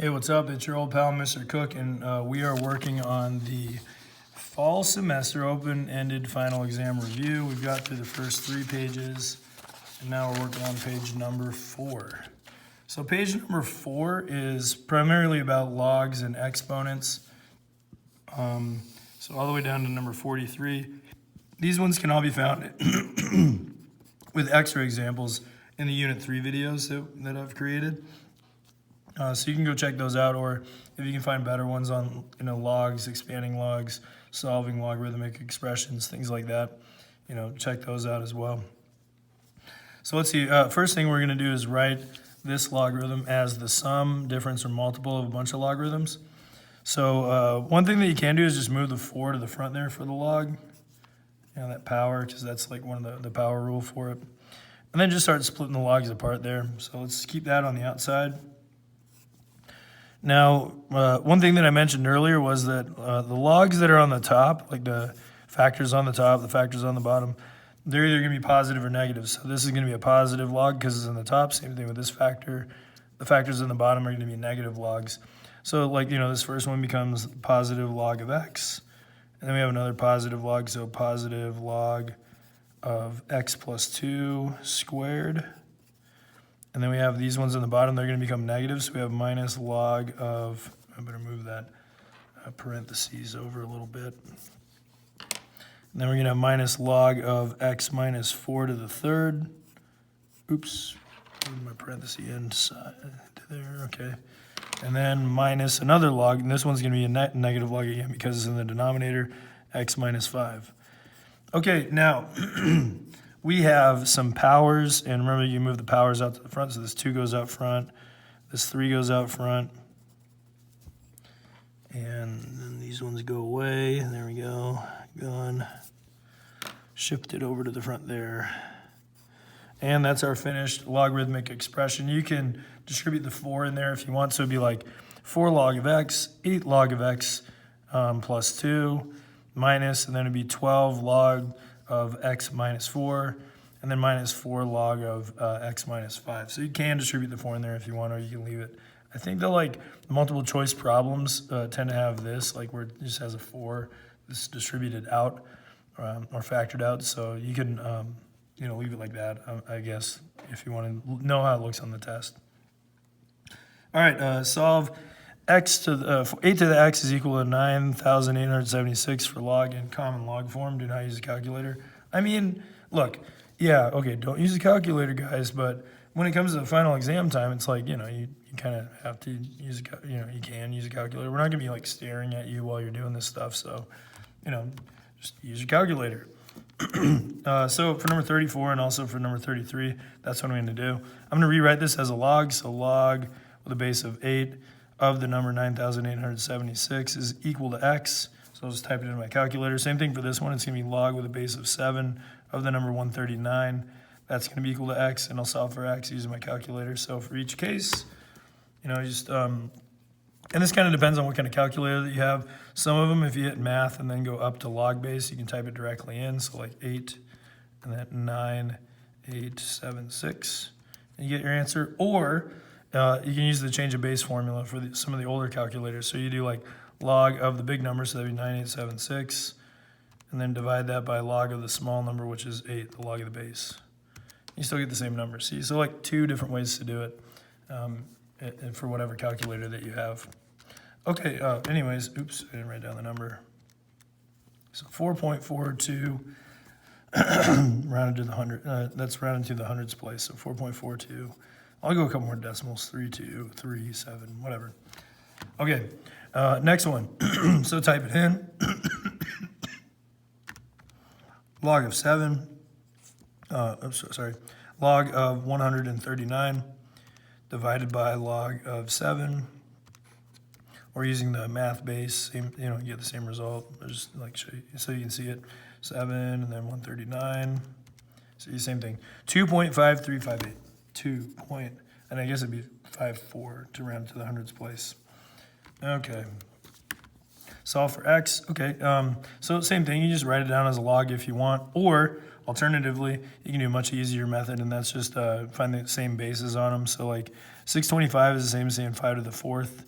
Hey, what's up? It's your old pal, Mr. Cook, and we are working on the fall semester open-ended final exam review. We've got through the first 3 pages, and now we're working on page number 4. So page number 4 is primarily about logs and exponents. So all the way down to number 43. These ones can all be found with extra examples in the Unit 3 videos that I've created. So you can go check those out, or if you can find better ones on logs, expanding logs, solving logarithmic expressions, things like that, check those out as well. So let's see, first thing we're going to do is write this logarithm as the sum, difference, or multiple of a bunch of logarithms. So one thing that you can do is just move the 4 to the front there for the log, that power, because that's like one of the power rule for it. And then just start splitting the logs apart there. So let's keep that on the outside. Now, one thing that I mentioned earlier was that the logs that are on the top, like the factors on the top, the factors on the bottom, they're either going to be positive or negative. So this is going to be a positive log because it's in the top. Same thing with this factor. The factors in the bottom are going to be negative logs. So like, this first one becomes positive log of x. And then we have another positive log, so positive log of x plus 2 squared. And then we have these ones on the bottom, they're going to become negative, so we have minus log of, I better move that parentheses over a little bit. And then we're going to have minus log of x minus 4 to the third. Oops, move my parentheses inside to there, okay. And then minus another log, and this one's going to be a negative log again because it's in the denominator, x minus 5. Okay, now we have some powers, and remember you move the powers out to the front, so this 2 goes out front, this 3 goes out front, and then these ones go away. There we go, gone. Shifted over to the front there. And that's our finished logarithmic expression. You can distribute the 4 in there if you want, so it'd be like 4 log of x, 8 log of x plus 2, minus, and then it'd be 12 log of x minus 4, and then minus 4 log of x minus 5. So you can distribute the 4 in there if you want, or you can leave it. I think the multiple choice problems tend to have this, like where it just has a 4, this is distributed out or factored out. So you can leave it like that, I guess, if you want to know how it looks on the test. All right, solve x to the 8 to the x is equal to 9,876 for log in common log form. Do not use a calculator. I mean, look, yeah, okay, don't use a calculator, guys, but when it comes to the final exam time, it's like, you kind of have to use you can use a calculator. We're not going to be staring at you while you're doing this stuff, so, just use your calculator. So for number 34 and also for number 33, that's what I'm going to do. I'm going to rewrite this as a log, so log with a base of 8 of the number 9,876 is equal to x. So I'll just type it in my calculator. Same thing for this one. It's going to be log with a base of 7 of the number 139. That's going to be equal to x, and I'll solve for x using my calculator. So for each case, and this kind of depends on what kind of calculator that you have. Some of them, if you hit math and then go up to log base, you can type it directly in. So like 8 and then 9,876, and you get your answer. Or you can use the change of base formula for some of the older calculators. So you do like log of the big number, so that'd be 9,876, and then divide that by log of the small number, which is 8, the log of the base. You still get the same number. See, so like 2 different ways to do it for whatever calculator that you have. Okay, anyways, oops, I didn't write down the number. So 4.42 rounded to the 100, that's rounded to the hundreds place, so 4.42. I'll go a couple more decimals, 3, 2, 3, 7, whatever. Okay, next one. So type it in. Log of 7, log of 139 divided by log of 7. Or using the math base, same, you get the same result. I'll just show you so you can see it. 7 and then 139. So the same thing. 2.5358. And I guess it'd be 54 to round to the hundreds place. Okay. Solve for x. Okay. So same thing. You just write it down as a log if you want, or alternatively, you can do a much easier method, and that's just find the same bases on them. So like 625 is the same as saying 5 to the 4th.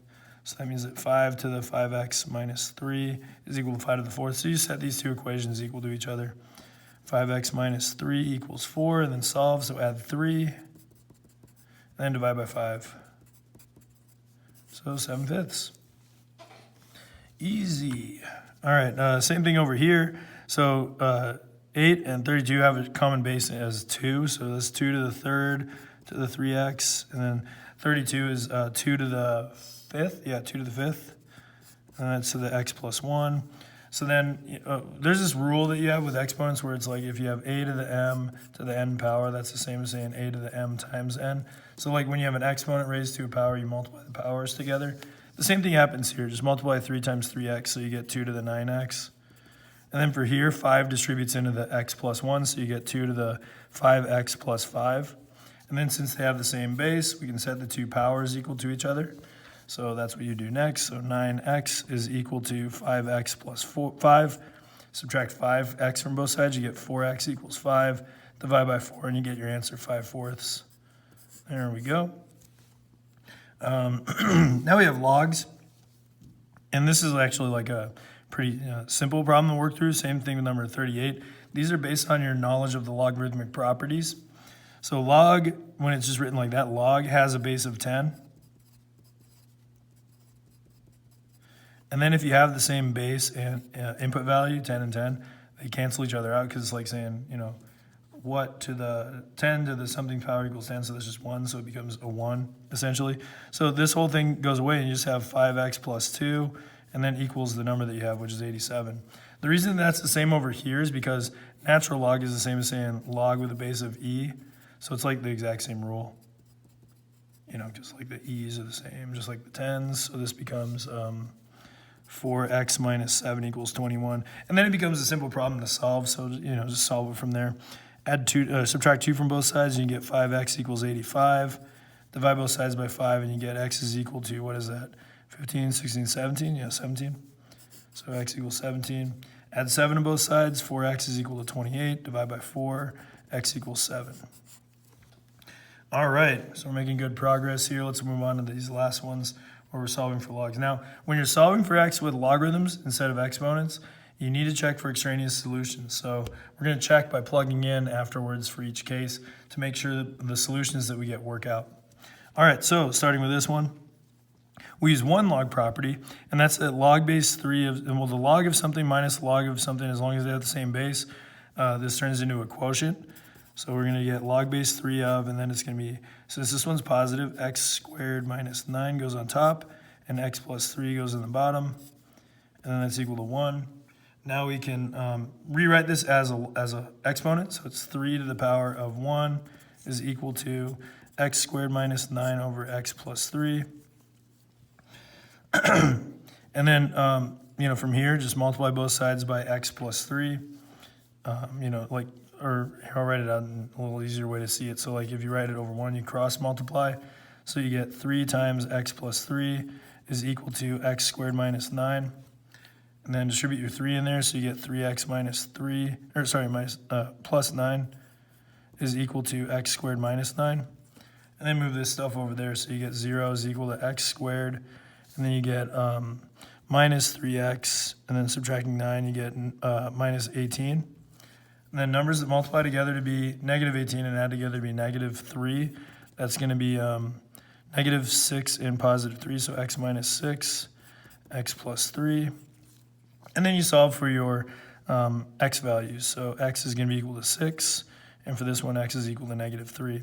So that means that 5 to the 5x minus 3 is equal to 5 to the 4th. So you set these two equations equal to each other. 5x minus 3 equals 4, and then solve, so add 3, and then divide by 5. So 7/5. Easy. All right, same thing over here. So 8 and 32 have a common base as 2, so that's 2 to the 3rd to the 3x, and then 32 is 2 to the 5th, yeah, 2 to the 5th, and that's to the x plus 1. So then there's this rule that you have with exponents where it's like if you have a to the m to the n power, that's the same as saying a to the m times n. So like when you have an exponent raised to a power, you multiply the powers together. The same thing happens here. Just multiply 3 times 3x, so you get 2 to the 9x. And then for here, 5 distributes into the x plus 1, so you get 2 to the 5x plus 5. And then since they have the same base, we can set the two powers equal to each other. So that's what you do next. So 9x is equal to 5x plus 5. Subtract 5x from both sides, you get 4x equals 5. Divide by 4, and you get your answer 5/4. There we go. Now we have logs. And this is actually like a pretty simple problem to work through. Same thing with number 38. These are based on your knowledge of the logarithmic properties. So log, when it's just written like that, log has a base of 10. And then if you have the same base and input value, 10 and 10, they cancel each other out because it's like saying, you know, what to the 10 to the something power equals 10, so that's just 1, so it becomes a 1, essentially. So this whole thing goes away, and you just have 5x plus 2, and then equals the number that you have, which is 87. The reason that's the same over here is because natural log is the same as saying log with a base of e, so it's like the exact same rule. You know, just like the e's are the same, just like the 10s, so this becomes 4x minus 7 equals 21. And then it becomes a simple problem to solve, so you know, just solve it from there. Add 2, subtract 2 from both sides, and you get 5x equals 85. Divide both sides by 5, and you get x is equal to, what is that, 15, 16, 17? Yeah, 17. So x equals 17. Add 7 to both sides, 4x is equal to 28. Divide by 4, x equals 7. All right, so we're making good progress here. Let's move on to these last ones where we're solving for logs. Now, when you're solving for x with logarithms instead of exponents, you need to check for extraneous solutions. So we're going to check by plugging in afterwards for each case to make sure that the solutions that we get work out. All right, so starting with this one, we use one log property, and that's that log base 3 of, and well, the log of something minus log of something, as long as they have the same base, this turns into a quotient. So we're going to get log base 3 of, and then it's going to be, since this one's positive, x squared minus 9 goes on top, and x plus 3 goes in the bottom, and then that's equal to 1. Now we can rewrite this as a exponent, so it's 3 to the power of 1 is equal to x squared minus 9 over x plus 3. And then, you know, from here, just multiply both sides by x plus 3. You know, like, or I'll write it out in a little easier way to see it. So like if you write it over 1, you cross multiply. So you get 3 times x plus 3 is equal to x squared minus 9. And then distribute your 3 in there, so you get 3x minus 3, or sorry, plus 9 is equal to x squared minus 9. And then move this stuff over there, so you get 0 is equal to x squared. And then you get minus 3x, and then subtracting 9, you get minus 18. And then numbers that multiply together to be negative 18 and add together to be negative 3. That's going to be negative 6 and positive 3, so x minus 6, x plus 3. And then you solve for your x values. So x is going to be equal to 6, and for this one, x is equal to negative 3.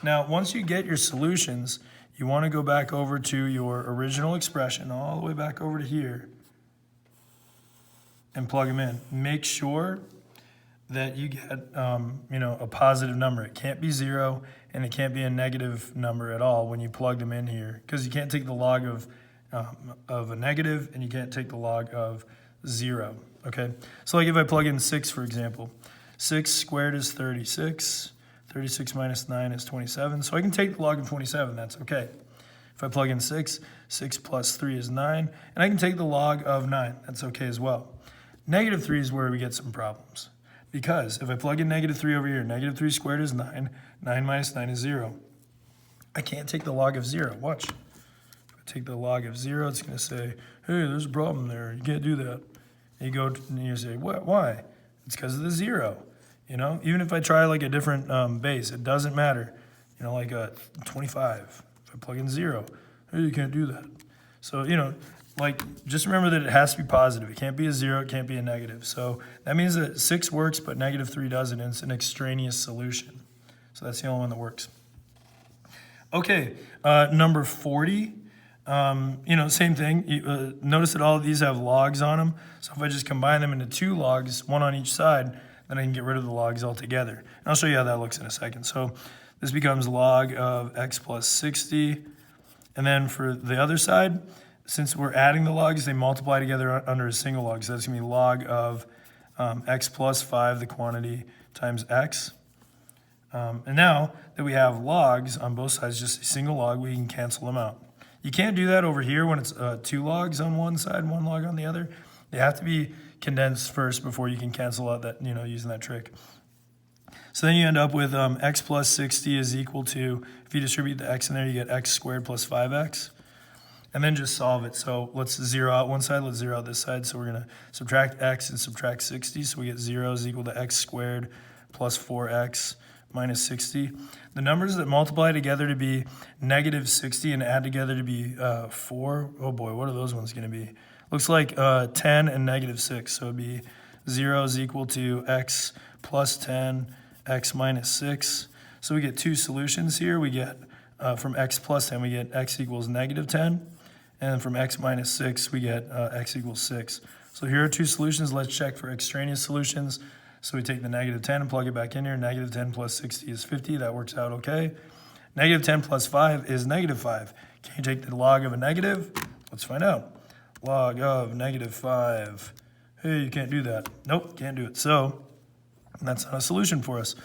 Now, once you get your solutions, you want to go back over to your original expression, all the way back over to here, and plug them in. Make sure that you get you know, a positive number. It can't be 0, and it can't be a negative number at all when you plug them in here, because you can't take the log of a negative, and you can't take the log of 0, okay? So like if I plug in 6, for example, 6 squared is 36, 36 minus 9 is 27, so I can take the log of 27, that's okay. If I plug in 6, 6 plus 3 is 9, and I can take the log of 9, that's okay as well. Negative 3 is where we get some problems, because if I plug in negative 3 over here, negative 3 squared is 9, 9 minus 9 is 0. I can't take the log of 0, watch. If I take the log of 0, it's going to say, hey, there's a problem there. You can't do that. And you go and you say, what? Why? It's because of the 0. You know, even if I try like a different base, it doesn't matter. You know, like a 25. If I plug in 0, hey, you can't do that. So, you know, like just remember that it has to be positive. It can't be a 0. It can't be a negative. So that means that 6 works, but -3 doesn't. And it's an extraneous solution. So that's the only one that works. Okay, number 40. You know, same thing. Notice that all of these have logs on them. So if I just combine them into 2 logs, one on each side, then I can get rid of the logs altogether. And I'll show you how that looks in a second. So this becomes log of x plus 60. And then for the other side, since we're adding the logs, they multiply together under a single log. So that's going to be log of x plus 5, the quantity, times x. And now that we have logs on both sides, just a single log, we can cancel them out. You can't do that over here when it's 2 logs on one side, 1 log on the other. They have to be condensed first before you can cancel out that, you know, using that trick. So then you end up with x plus 60 is equal to, if you distribute the x in there, you get x squared plus 5x. And then just solve it. So let's 0 out one side, let's 0 out this side. So we're going to subtract x and subtract 60. So we get 0 is equal to x squared plus 4x minus 60. The numbers that multiply together to be -60 and add together to be 4, oh boy, what are those ones going to be? Looks like 10 and -6. So it'd be 0 is equal to x plus 10, x minus 6. So we get 2 solutions here. We get from x plus 10, we get x equals -10. And from x minus 6, we get x equals 6. So here are 2 solutions. Let's check for extraneous solutions. So we take the -10 and plug it back in here. -10 plus 60 is 50. That works out okay. -10 plus 5 is -5. Can you take the log of a negative? Let's find out. Log of -5. Hey, you can't do that. Nope, can't do it. So that's not a solution for us.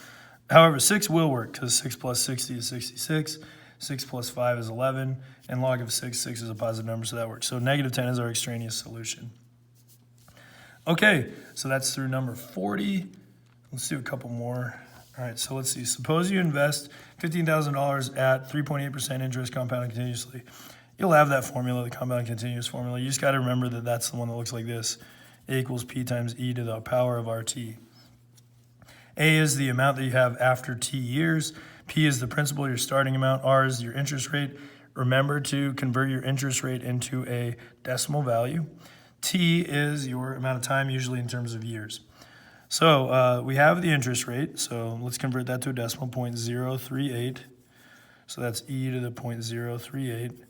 However, 6 will work because 6 plus 60 is 66. 6 plus 5 is 11. And log of 6 is a positive number, so that works. So -10 is our extraneous solution. Okay, so that's through number 40. Let's do a couple more. All right, so let's see. Suppose you invest $15,000 at 3.8% interest compounding continuously. You'll have that formula, the compounding continuous formula. You just got to remember that that's the one that looks like this. A equals P times E to the power of RT. A is the amount that you have after T years. P is the principal, your starting amount. R is your interest rate. Remember to convert your interest rate into a decimal value. T is your amount of time, usually in terms of years. So we have the interest rate, so let's convert that to a decimal, 0.038. So that's e to the 0.038.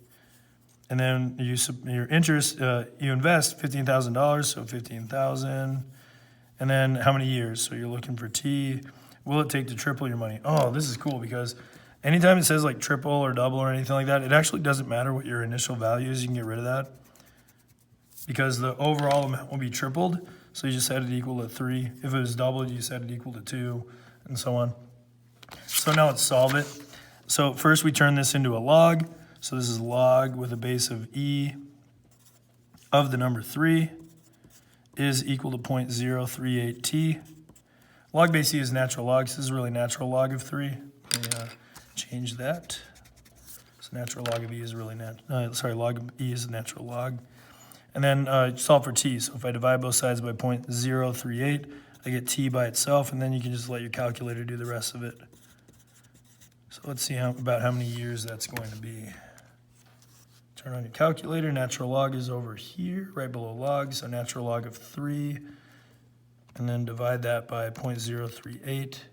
And then your interest, you invest $15,000, so 15,000. And then how many years? So you're looking for T. Will it take to triple your money? Oh, this is cool because anytime it says like triple or double or anything like that, it actually doesn't matter what your initial value is. You can get rid of that, because the overall amount will be tripled. So you just set it equal to 3. If it was doubled, you set it equal to 2, and so on. So now let's solve it. So first we turn this into a log. So this is log with a base of e of the number 3 is equal to 0.038t. Log base e is natural log, so this is really natural log of 3. Let me change that. So natural log of e is really log of e is a natural log. And then solve for t. So if I divide both sides by 0.038, I get t by itself, and then you can just let your calculator do the rest of it. So let's see about how many years that's going to be. Turn on your calculator. Natural log is over here, right below log, so natural log of 3. And then divide that by 0.038,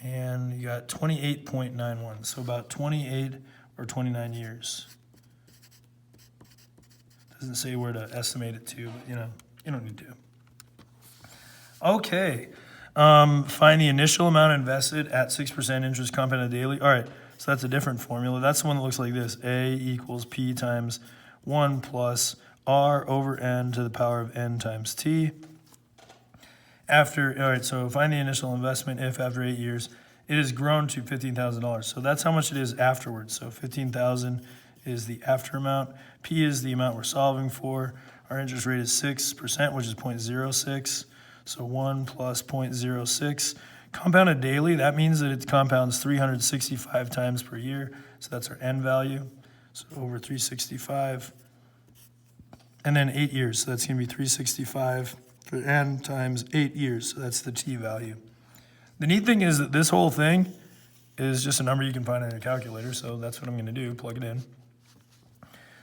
and you got 28.91. So about 28 or 29 years. Doesn't say where to estimate it to, but you don't need to. Okay, find the initial amount invested at 6% interest compounded daily. All right, so that's a different formula. That's the one that looks like this. A equals P times 1 plus R over N to the power of N times T. All right, so find the initial investment if after 8 years it has grown to $15,000. So that's how much it is afterwards. So 15,000 is the after amount. P is the amount we're solving for. Our interest rate is 6%, which is 0.06. So 1 plus 0.06. Compounded daily, that means that it compounds 365 times per year. So that's our N value. So over 365. And then 8 years, so that's going to be 365 for n times 8 years, so that's the t value. The neat thing is that this whole thing is just a number you can find in a calculator, so that's what I'm going to do, plug it in.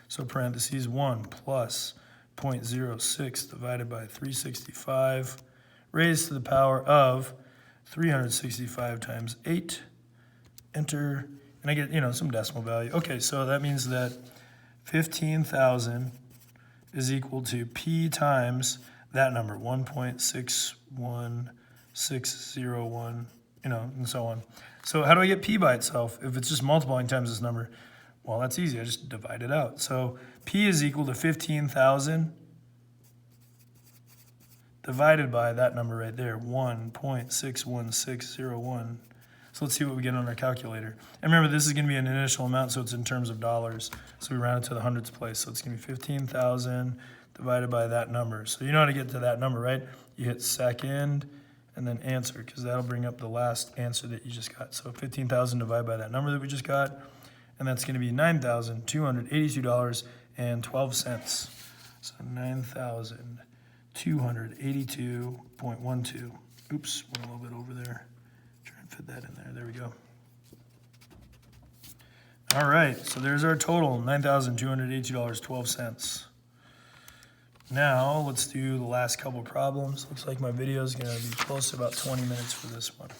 So parentheses 1 plus 0.06 divided by 365 raised to the power of 365 times 8, enter, and I get, some decimal value. Okay, so that means that 15,000 is equal to P times that number, 1.61601, and so on. So how do I get P by itself if it's just multiplying times this number? Well, that's easy. I just divide it out. So P is equal to 15,000 divided by that number right there, 1.61601. So let's see what we get on our calculator. And remember, this is going to be an initial amount, so it's in terms of dollars. So we round it to the hundredths place. So it's going to be 15,000 divided by that number. So you know how to get to that number, right? You hit second and then answer, because that'll bring up the last answer that you just got. So 15,000 divided by that number that we just got, and that's going to be $9,282.12. So 9,282.12. Oops, went a little bit over there. Fit that in there. There we go. All right, so there's our total, $9,282.12. Now let's do the last couple problems. Looks like my video is going to be close to about 20 minutes for this one.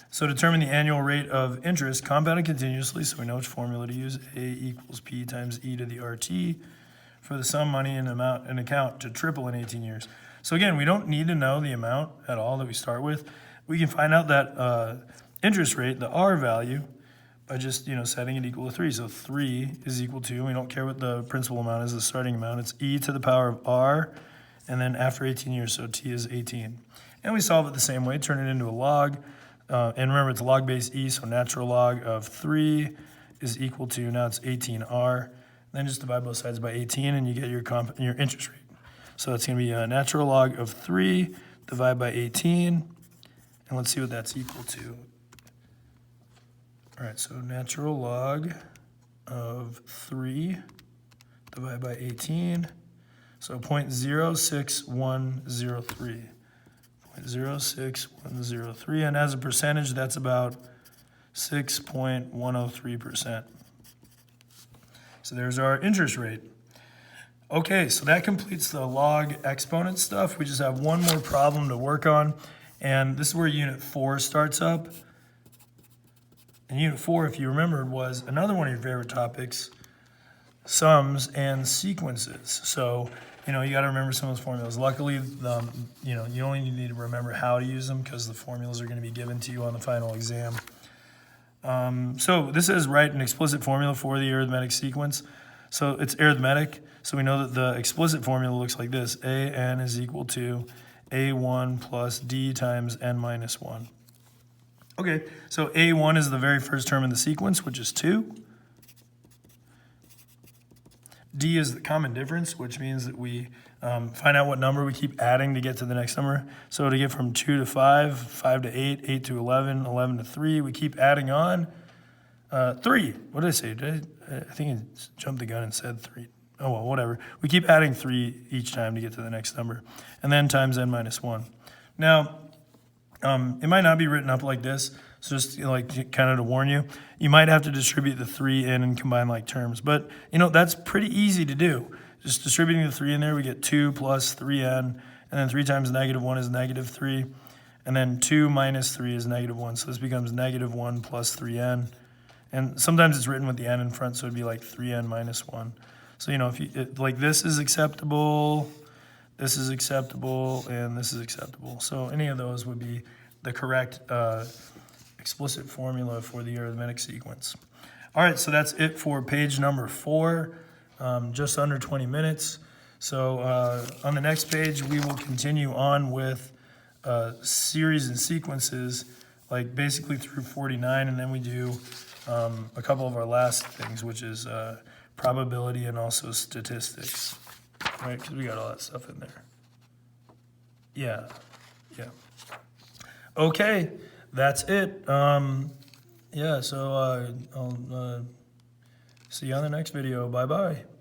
So determine the annual rate of interest compounded continuously, so we know which formula to use. A equals P times e to the RT for the sum money and amount and account to triple in 18 years. So again, we don't need to know the amount at all that we start with. We can find out that interest rate, the R value, by just setting it equal to 3. So 3 is equal to, we don't care what the principal amount is, the starting amount. It's e to the power of R, and then after 18 years, so t is 18. And we solve it the same way, turn it into a log. And remember, it's log base e, so natural log of 3 is equal to, now it's 18R. Then just divide both sides by 18, and you get your interest rate. So that's going to be a natural log of 3 divided by 18. And let's see what that's equal to. All right, so natural log of 3 divided by 18. So 0.06103. 0.06103. And as a percentage, that's about 6.103%. So there's our interest rate. Okay, so that completes the log exponent stuff. We just have one more problem to work on. And this is where Unit 4 starts up. And Unit 4, if you remembered, was another one of your favorite topics, sums and sequences. So, you got to remember some of those formulas. Luckily, you only need to remember how to use them because the formulas are going to be given to you on the final exam. So this is write an explicit formula for the arithmetic sequence. So it's arithmetic. So we know that the explicit formula looks like this. AN is equal to A1 plus D times N minus 1. Okay, so A1 is the very first term in the sequence, which is 2. D is the common difference, which means that we find out what number we keep adding to get to the next number. So to get from 2 to 5, 5 to 8, 8 to 11, 11 to 3, we keep adding on. 3, what did I say? I think I jumped the gun and said 3. Oh, well, whatever. We keep adding 3 each time to get to the next number. And then times n minus 1. Now, it might not be written up like this. So just kind of to warn you, you might have to distribute the 3 in and combine like terms. But, that's pretty easy to do. Just distributing the 3 in there, we get 2 plus 3n. And then 3 times negative 1 is negative 3. And then 2 minus 3 is negative 1. So this becomes negative 1 plus 3n. And sometimes it's written with the n in front, so it'd be like 3n minus 1. So, if this is acceptable, this is acceptable, and this is acceptable. So any of those would be the correct explicit formula for the arithmetic sequence. All right, so that's it for page number 4, just under 20 minutes. So on the next page, we will continue on with series and sequences, like basically through 49, and then we do a couple of our last things, which is probability and also statistics, right? Because we got all that stuff in there. Yeah. Okay, that's it. So I'll See you on the next video. Bye-bye.